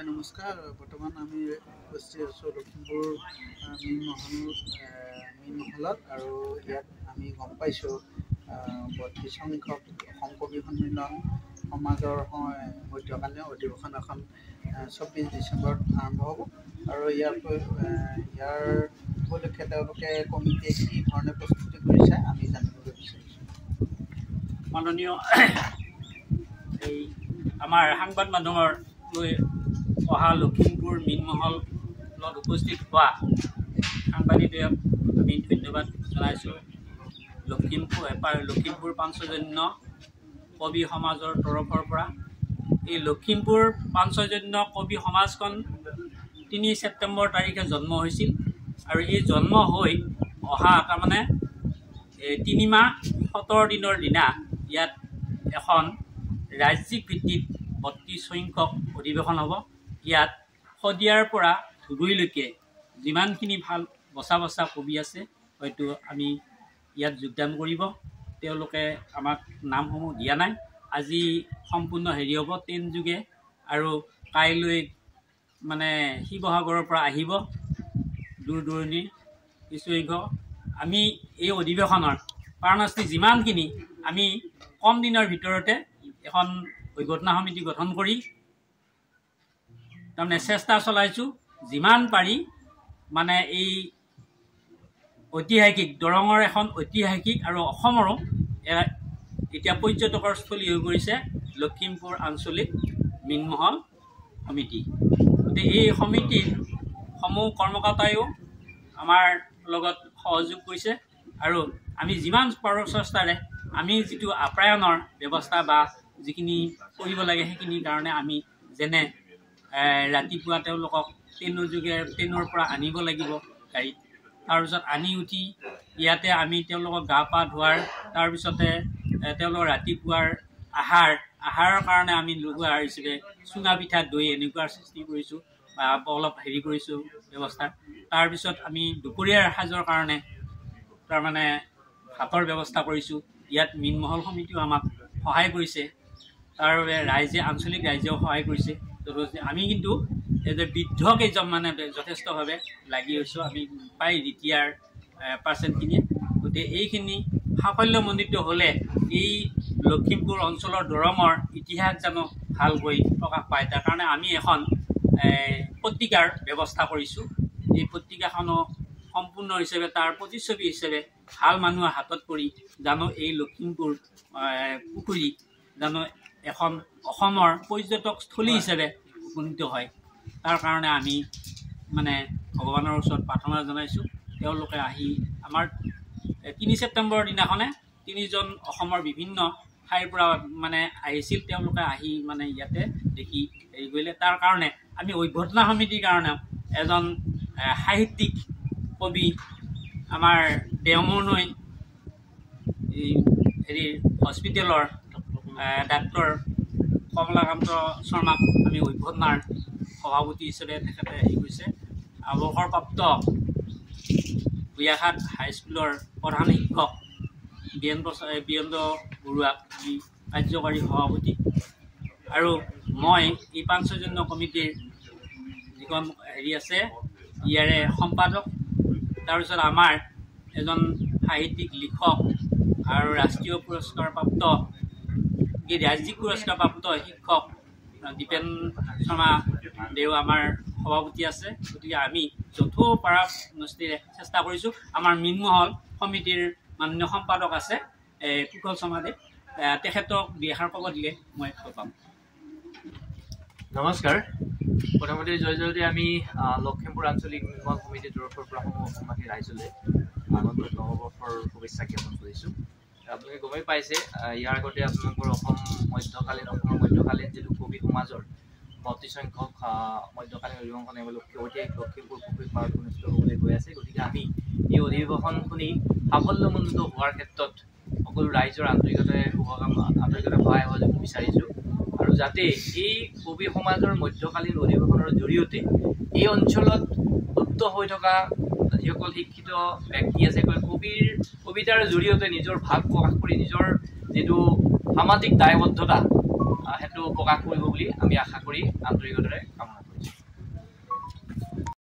নমস্কাৰ বৰ্তমান আমি উপস্থিত আছোঁ লখিমপুৰ মীন মহলত আৰু ইয়াত আমি গম পাইছোঁ ৩২ সংখ্যক অসম কবি সন্মিলন সমাজৰ মধ্যকালীন অধিৱেশন এখন ২৪ ডিচেম্বৰত আৰম্ভ হ'ব আৰু ইয়াৰ উপলক্ষে তেওঁলোকে কমিটিয়ে কি ধৰণে প্ৰস্তুতি কৰিছে আমি জানিবলৈ বিচাৰিছোঁ। মাননীয় এই আমাৰ সাংবাদ মাধ্যমৰ লৈ অহা লখিমপুৰ মীন মহলত উপস্থিত হোৱা সাংবাদিকক আমি ধন্যবাদ জনাইছোঁ। লখিমপুৰ পাঞ্চজন্য কবি সমাজৰ তৰফৰ পৰা এই লখিমপুৰ পাঞ্চজন্য কবি সমাজখন ৩ ছেপ্টেম্বৰ তাৰিখে জন্ম হৈছিল আৰু এই জন্ম হৈ অহা তাৰমানে ৩ মাহ ১৭ দিনৰ দিনা ইয়াত এখন ৰাজ্যিক ভিত্তিত ৩২ সংখ্যক অধিৱেশন হ'ব। ইয়াত শদিয়াৰ পৰা ধুবুৰীলৈকে যিমানখিনি ভাল বচা কবি আছে হয়তো আমি ইয়াত যোগদান কৰিব। তেওঁলোকে আমাক নামসমূহ দিয়া নাই। আজি সম্পূৰ্ণ হেৰি হ'ব 10 যোগে আৰু কাইলৈ মানে শিৱসাগৰৰ পৰা আহিব দূৰ দূৰণিৰ কিছুসংখ্যক। আমি এই অধিৱেশনৰ পাৰণাস্তি যিমানখিনি আমি কম দিনৰ ভিতৰতে এখন অভ্যৰ্থনা সমিতি গঠন কৰি তাৰমানে চেষ্টা চলাইছোঁ যিমান পাৰি মানে এই ঐতিহাসিক দৰঙৰ এখন ঐতিহাসিক আৰু অসমৰো এতিয়া পৰ্যটকৰ স্থলী হৈ পৰিছে লখিমপুৰ আঞ্চলিক মীন মহল সমিতি। গতিকে এই সমিতিৰ সমূহ কৰ্মকৰ্তায়ো আমাৰ লগত সহযোগ কৰিছে আৰু আমি যিমান পাৰোঁ চেষ্টাৰে আমি যিটো আপ্যায়নৰ ব্যৱস্থা বা যিখিনি কৰিব লাগে সেইখিনিৰ কাৰণে আমি যেনে ৰাতিপুৱা তেওঁলোকক ট্ৰেইনৰ পৰা আনিব লাগিব গাড়ীত, তাৰপিছত আনি উঠি ইয়াতে আমি তেওঁলোকক গা পা ধোৱাৰ তাৰপিছতে তেওঁলোকৰ ৰাতিপুৱাৰ আহাৰৰ কাৰণে আমি লঘু আহাৰ হিচাপে চুঙা পিঠা দৈ এনেকুৱাৰ সৃষ্টি কৰিছোঁ বা অলপ হেৰি কৰিছোঁ ব্যৱস্থা। তাৰপিছত আমি দুপৰীয়াৰ সাজৰ কাৰণে তাৰমানে ভাতৰ ব্যৱস্থা কৰিছোঁ। ইয়াত মীন মহল সমিতিও আমাক সহায় কৰিছে, তাৰ বাবে আঞ্চলিক ৰাইজেও সহায় কৰিছে। আমি কিন্তু বৃদ্ধ কেইজন মানে যথেষ্টভাৱে লাগি হৈছোঁ আমি প্ৰায় ৰিটায়াৰ পাৰ্চেণ্টখিনিয়ে। গতিকে এইখিনি সাফল্যমণ্ডিত হ'লে এই লখিমপুৰ অঞ্চলৰ দৰঙৰ ইতিহাস জানো ভালকৈ প্ৰকাশ পায়। তাৰ কাৰণে আমি এখন পত্ৰিকাৰ ব্যৱস্থা কৰিছোঁ। এই পত্ৰিকাখনো সম্পূৰ্ণ হিচাপে তাৰ প্ৰতিচ্ছবি হিচাপে ভাল মানুহৰ হাতত পৰি জানো এই লখিমপুৰ পুখুৰী জানো এখন অসমৰ পৰ্যটকস্থলী হিচাপে উপনীত হয়। তাৰ কাৰণে আমি মানে ভগৱানৰ ওচৰত প্ৰাৰ্থনা জনাইছোঁ। তেওঁলোকে আহি আমাৰ ৩ ছেপ্টেম্বৰৰ দিনাখনে ৩জন অসমৰ বিভিন্ন ঠাইৰ পৰা মানে আহিছিল। তেওঁলোকে আহি মানে ইয়াতে দেখি হেৰি কৰিলে। তাৰ কাৰণে আমি অভ্যৰ্থনা সমিতিৰ কাৰণে এজন সাহিত্যিক কবি আমাৰ দেওমৰনৈ হেৰি হস্পিটেলৰ ডাক্তৰ কমলাকান্ত শৰ্মাক আমি অভ্যৰ্থনাৰ সভাপতি হিচাপে তেখেতে হেৰি কৰিছে। অৱসৰপ্ৰাপ্ত ভূঞাঘাট হাইস্কুলৰ প্ৰধান শিক্ষক বীৰেন্দ্ৰ বৰুৱাক আমি কাৰ্যকাৰী সভাপতি আৰু মই এই পাঞ্চজন্য কমিটিৰ যিখন হেৰি আছে ইয়াৰে সম্পাদক। তাৰপিছত আমাৰ এজন সাহিত্যিক লিখক আৰু ৰাষ্ট্ৰীয় পুৰস্কাৰপ্ৰাপ্ত ৰাজ্যিক পুৰস্কাৰপ্ৰাপ্ত শিক্ষক দীপেন শৰ্মা দেও আমাৰ সভাপতি আছে। গতিকে আমি যথোপৰা নষ্টিৰে চেষ্টা কৰিছোঁ। আমাৰ মীন মহল সমিতিৰ মাননীয় সম্পাদক আছে কুশল শৰ্মা দেৱ, তেখেতক দুই এষাৰ ক'ব দিলে মই ভাল পাম। নমস্কাৰ। প্ৰথমতে জয়তে আমি লখিমপুৰ আঞ্চলিক মীন মহল সমিতিৰ তৰফৰ পৰা সমূহ অসমবাসী ৰাইজলৈ আনন্দ নৱবৰ্ষৰ শুভেচ্ছা জ্ঞাপন কৰিছোঁ। আপোনালোকে গমেই পাইছে ইয়াৰ আগতে আপোনালোকৰ অসমৰ মধ্যকালীন যিটো কবি সমাজৰ ৩২ সংখ্যক মধ্যকালীন অধিৱেশন ঐতিহাসিক লখিমপুৰ পুখুৰী পাৰত অনুষ্ঠিত হ'বলৈ গৈ আছে। গতিকে আমি এই অধিৱেশনখনি সাফল্যমণ্ডিত হোৱাৰ ক্ষেত্ৰত সকলো ৰাইজৰ আন্তৰিকতাৰে সহায় সহযোগ বিচাৰিছোঁ আৰু যাতে এই কবি সমাজৰ মধ্যকালীন অধিৱেশনৰ জৰিয়তে এই অঞ্চলত লুপ্ত হৈ থকা যিসকল শিক্ষিত ব্যক্তি আছে কবিতাৰ জৰিয়তে নিজৰ ভাৱ প্ৰকাশ কৰি নিজৰ যিটো সামাজিক দায়বদ্ধতা সেইটো প্ৰকাশ কৰিব বুলি আমি আশা কৰি আন্তৰিকতাৰে কামনা কৰিছোঁ।